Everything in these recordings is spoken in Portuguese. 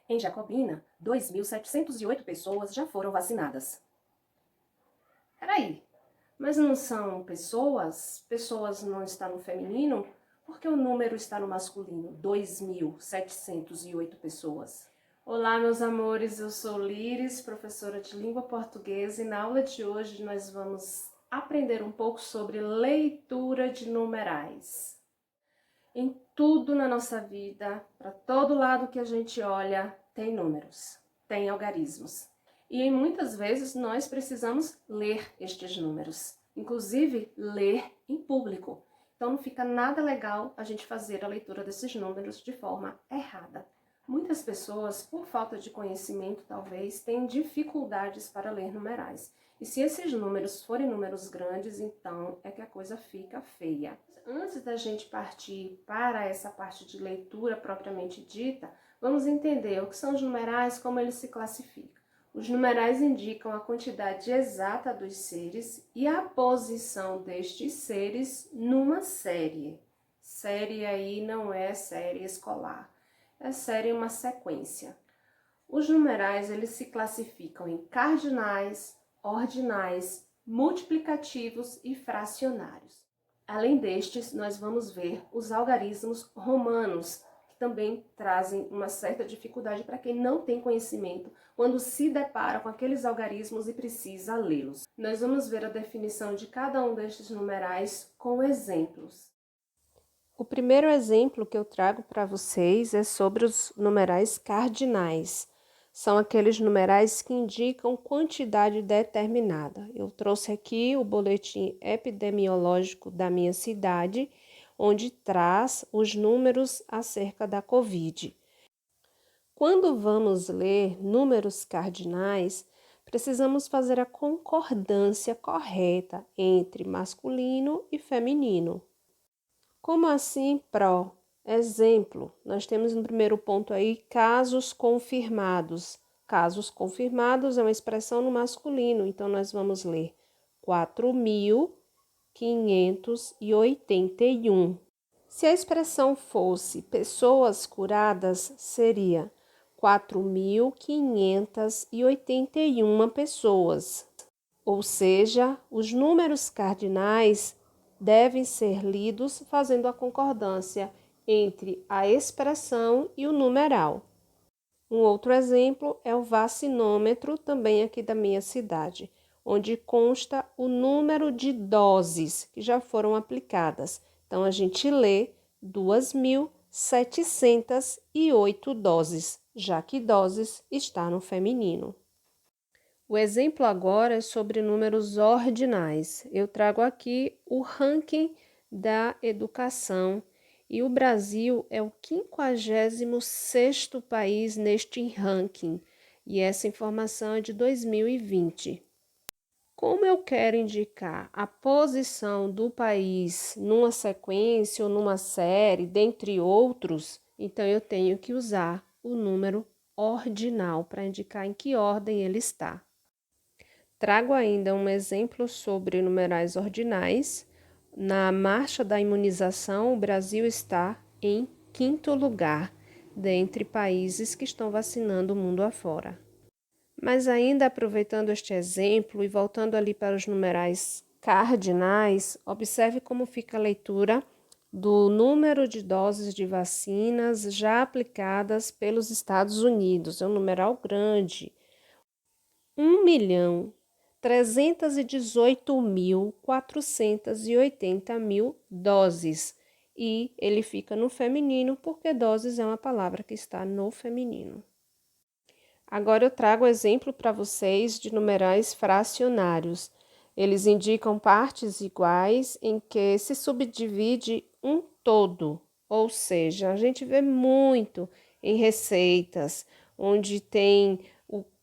Em Jacobina, 2.708 pessoas já foram vacinadas. Peraí, mas não são pessoas? Pessoas não está no feminino? Por que o número está no masculino? 2.708 pessoas. Olá, meus amores, eu sou Líris, professora de língua portuguesa, e na aula de hoje nós vamos aprender um pouco sobre leitura de numerais. Em tudo na nossa vida, para todo lado que a gente olha, tem números, tem algarismos. E muitas vezes nós precisamos ler estes números, inclusive ler em público. Então não fica nada legal a gente fazer a leitura desses números de forma errada. Muitas pessoas, por falta de conhecimento, talvez, têm dificuldades para ler numerais. E se esses números forem números grandes, então é que a coisa fica feia. Antes da gente partir para essa parte de leitura propriamente dita, vamos entender o que são os numerais, como eles se classificam. Os numerais indicam a quantidade exata dos seres e a posição destes seres numa série. Série aí não é série escolar, é série uma sequência. Os numerais eles se classificam em cardinais, ordinais, multiplicativos e fracionários. Além destes, nós vamos ver os algarismos romanos, que também trazem uma certa dificuldade para quem não tem conhecimento quando se depara com aqueles algarismos e precisa lê-los. Nós vamos ver a definição de cada um destes numerais com exemplos. O primeiro exemplo que eu trago para vocês é sobre os numerais cardinais. São aqueles numerais que indicam quantidade determinada. Eu trouxe aqui o boletim epidemiológico da minha cidade, onde traz os números acerca da Covid. Quando vamos ler números cardinais, precisamos fazer a concordância correta entre masculino e feminino. Como assim, pró? Exemplo, nós temos no primeiro ponto aí casos confirmados. Casos confirmados é uma expressão no masculino, então nós vamos ler 4.581. Se a expressão fosse pessoas curadas, seria 4.581 pessoas. Ou seja, os números cardinais devem ser lidos fazendo a concordância entre a expressão e o numeral. Um outro exemplo é o vacinômetro, também aqui da minha cidade, onde consta o número de doses que já foram aplicadas. Então, a gente lê 2.708 doses, já que doses está no feminino. O exemplo agora é sobre números ordinais. Eu trago aqui o ranking da educação e o Brasil é o 56º país neste ranking e essa informação é de 2020. Como eu quero indicar a posição do país numa sequência ou numa série, dentre outros, então eu tenho que usar o número ordinal para indicar em que ordem ele está. Trago ainda um exemplo sobre numerais ordinais. Na marcha da imunização, o Brasil está em 5º lugar, dentre países que estão vacinando o mundo afora. Mas ainda aproveitando este exemplo e voltando ali para os numerais cardinais, observe como fica a leitura do número de doses de vacinas já aplicadas pelos Estados Unidos. É um numeral grande. 1.318.480 doses. E ele fica no feminino porque doses é uma palavra que está no feminino. Agora eu trago exemplo para vocês de numerais fracionários. Eles indicam partes iguais em que se subdivide um todo, ou seja, a gente vê muito em receitas, onde tem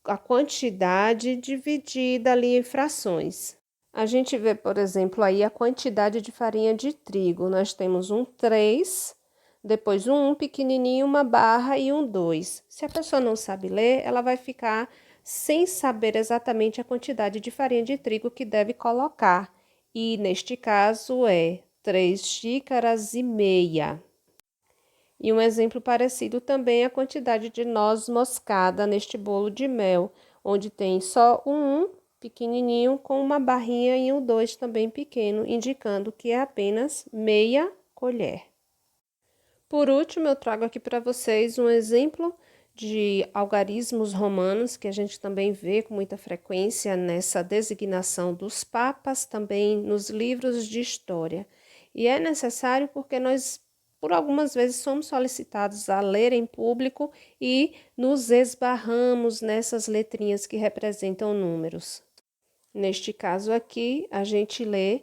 a quantidade dividida ali em frações. A gente vê, por exemplo, aí a quantidade de farinha de trigo. Nós temos um 3, depois um 1 pequenininho, uma barra e um 2. Se a pessoa não sabe ler, ela vai ficar sem saber exatamente a quantidade de farinha de trigo que deve colocar. E neste caso é 3,5 xícaras. E um exemplo parecido também é a quantidade de noz moscada neste bolo de mel, onde tem só um pequenininho com uma barrinha e um 2 também pequeno, indicando que é apenas meia colher. Por último, eu trago aqui para vocês um exemplo de algarismos romanos, que a gente também vê com muita frequência nessa designação dos papas, também nos livros de história. E é necessário porque nós, por algumas vezes, somos solicitados a ler em público e nos esbarramos nessas letrinhas que representam números. Neste caso aqui, a gente lê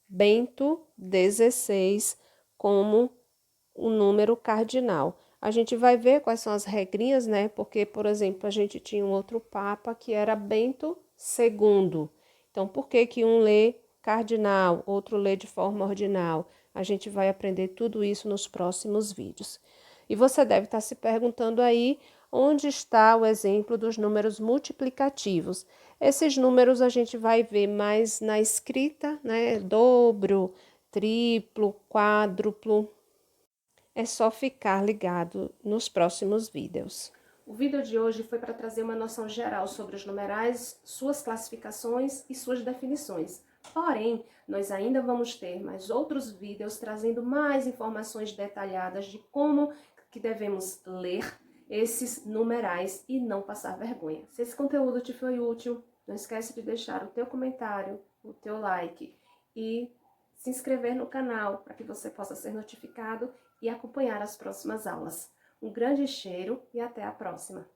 Bento XVI como o número cardinal. A gente vai ver quais são as regrinhas, né? Porque, por exemplo, a gente tinha um outro papa que era Bento II. Então, por que que um lê cardinal, outro lê de forma ordinal? A gente vai aprender tudo isso nos próximos vídeos. E você deve estar se perguntando aí onde está o exemplo dos números multiplicativos. Esses números a gente vai ver mais na escrita, né? Dobro, triplo, quádruplo. É só ficar ligado nos próximos vídeos. O vídeo de hoje foi para trazer uma noção geral sobre os numerais, suas classificações e suas definições. Porém, nós ainda vamos ter mais outros vídeos trazendo mais informações detalhadas de como que devemos ler esses numerais e não passar vergonha. Se esse conteúdo te foi útil, não esquece de deixar o teu comentário, o teu like e se inscrever no canal para que você possa ser notificado e acompanhar as próximas aulas. Um grande cheiro e até a próxima!